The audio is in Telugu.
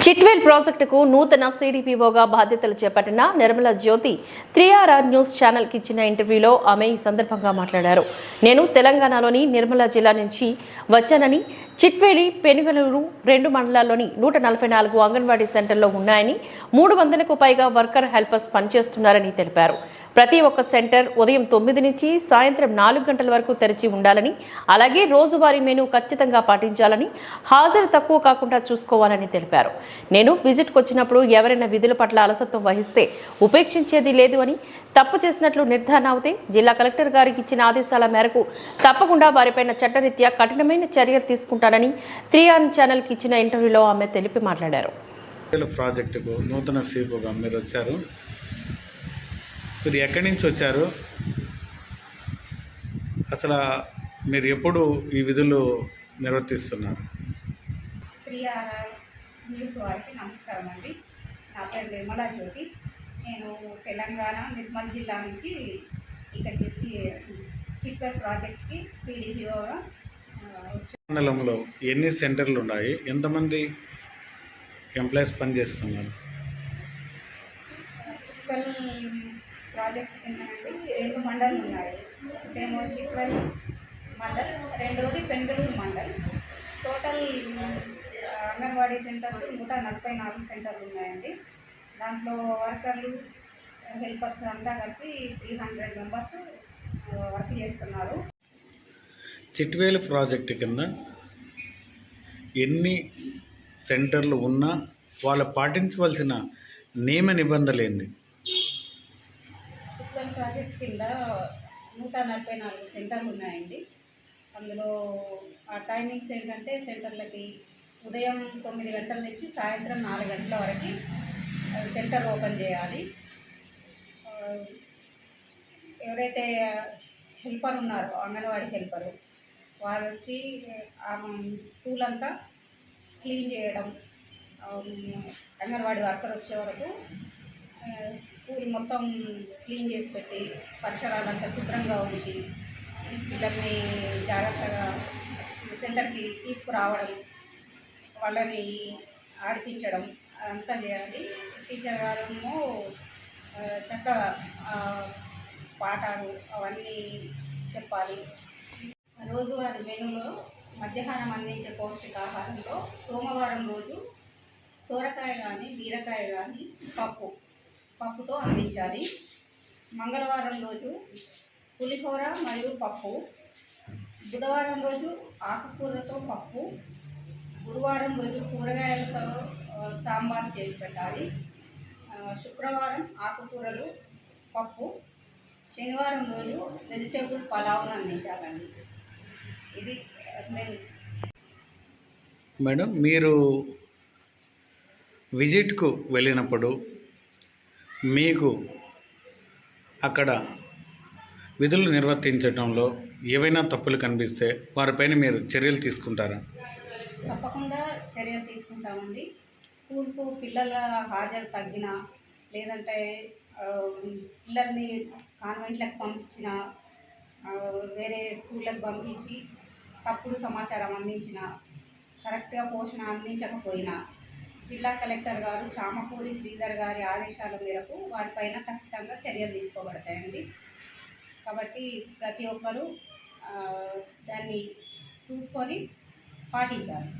చిట్వేల్ ప్రాజెక్టుకు నూతన సిడిపిఓగా బాధ్యతలు చేపట్టిన నిర్మల జ్యోతి 3RR న్యూస్ ఛానల్కి ఇచ్చిన ఇంటర్వ్యూలో ఆమె ఈ సందర్భంగా మాట్లాడారు. నేను తెలంగాణలోని నిర్మల జిల్లా నుంచి వచ్చానని, చిట్వేలి, పెనుగలూరు 2 మండలాల్లోని 144 అంగన్వాడీ సెంటర్లో ఉన్నాయని, 300కు పైగా వర్కర్ హెల్పర్స్ పనిచేస్తున్నారని తెలిపారు. ప్రతి ఒక్క సెంటర్ ఉదయం 9 నుంచి సాయంత్రం 4 గంటల వరకు తెరిచి ఉండాలని, అలాగే రోజువారీ మెనూ ఖచ్చితంగా పాటించాలని, హాజరు తక్కువ కాకుండా చూసుకోవాలని తెలిపారు. నేను విజిట్కి వచ్చినప్పుడు ఎవరైనా విధుల పట్ల అలసత్వం వహిస్తే ఉపేక్షించేది లేదు అని, తప్పు చేసినట్లు నిర్ధారణ అవుతే జిల్లా కలెక్టర్ గారికి ఇచ్చిన ఆదేశాల మేరకు తప్పకుండా వారిపైన చట్టరీత్యా కఠినమైన చర్యలు తీసుకుంటానని 3R ఛానల్కి ఇచ్చిన ఇంటర్వ్యూలో ఆమె తెలిపి మాట్లాడారు. ప్రాజెక్టుకు నూతన సీఈఓగా మీరు వచ్చారు. మీరు ఎక్కడి నుంచి వచ్చారు? అసలు మీరు ఎప్పుడు ఈ విధులు నిర్వర్తిస్తున్నారు? 3RR న్యూస్ వారికి నమస్కారం అండి. నా పేరు నిర్మల జ్యోతి. నేను తెలంగాణ నిర్మల్ జిల్లా నుంచి ఇక్కడికి చిట్వేల్ ప్రాజెక్ట్కి సిడిపిఓగా మండలంలో ఎన్ని సెంటర్లు ఉన్నాయి? ఎంతమంది ఎంప్లాయీస్ పనిచేస్తున్నారు? చిట్వేల్ ప్రాజెక్ట్ కిందనండి 2 మండలాలు ఉన్నాయి. ఒకటేమో చిట్వేల్ మండల్, రెండవది పెనుగలూరు మండల్. టోటల్ అంగన్వాడీ సెంటర్స్ 144 సెంటర్లు ఉన్నాయండి. దాంట్లో వర్కర్లు, హెల్పర్స్ అంతా కలిపి 300 మెంబర్స్ వర్క్ చేస్తున్నారు. చిట్వేల్ ప్రాజెక్టు కింద ఎన్ని సెంటర్లు ఉన్నా వాళ్ళు పాటించవలసిన నియమ నిబంధనలు ఏంటి? చిట్వేల్ ప్రాజెక్ట్ కింద 144 సెంటర్లు ఉన్నాయండి. అందులో ఆ టైమింగ్స్ ఏంటంటే, సెంటర్లకి ఉదయం 9 గంటల నుంచి సాయంత్రం 4 గంటల వరకు సెంటర్ ఓపెన్ చేయాలి. ఎవరైతే హెల్పర్ ఉన్నారో, అంగన్వాడీ హెల్పరు, వాళ్ళు వచ్చి స్కూల్ అంతా క్లీన్ చేయడం, అంగన్వాడీ వర్కర్ వచ్చే వరకు స్కూల్ మొత్తం క్లీన్ చేసి పెట్టి, పరిసరాలంతా శుభ్రంగా ఉంచి, పిల్లల్ని జాగ్రత్తగా సెంటర్కి తీసుకురావడం, వాళ్ళని ఆడిపించడం అదంతా చేయాలి. టీచర్ గారేమో చక్కగా పాఠాలు అవన్నీ చెప్పాలి. రోజువారీ మెనూలో మధ్యాహ్నం అందించే పౌష్టికాహారంలో సోమవారం రోజు సోరకాయ కానీ, బీరకాయ కానీ పప్పుతో అందించాలి. మంగళవారం రోజు పులిహోర మరియు పప్పు, బుధవారం రోజు ఆకుకూరతో పప్పు, గురువారం రోజు కూరగాయలతో సాంబార్ చేసి పెట్టాలి. శుక్రవారం ఆకుకూరలు, పప్పు, శనివారం రోజు వెజిటేబుల్ పలావ్ను అందించాలండి. ఇది మేడం, మీరు విజిట్కు వెళ్ళినప్పుడు మీకు అక్కడ విధులు నిర్వర్తించడంలో ఏవైనా తప్పులు కనిపిస్తే వారిపైన మీరు చర్యలు తీసుకుంటారా? తప్పకుండా చర్యలు తీసుకుంటామండి. స్కూల్కు పిల్లల హాజరు తగ్గినా, లేదంటే పిల్లల్ని కాన్వెంట్లకు పంపించిన, వేరే స్కూళ్ళకు పంపించి తప్పుడు సమాచారం అందించిన, కరెక్ట్గా పోషణ అందించకపోయినా జిల్లా కలెక్టర్ గారు చామకూరి శ్రీధర్ గారి ఆదేశాల మేరకు వారిపైన ఖచ్చితంగా చర్యలు తీసుకోబడతాయండి. కాబట్టి ప్రతి ఒక్కరూ దాన్ని చూసుకొని పాటించాలి.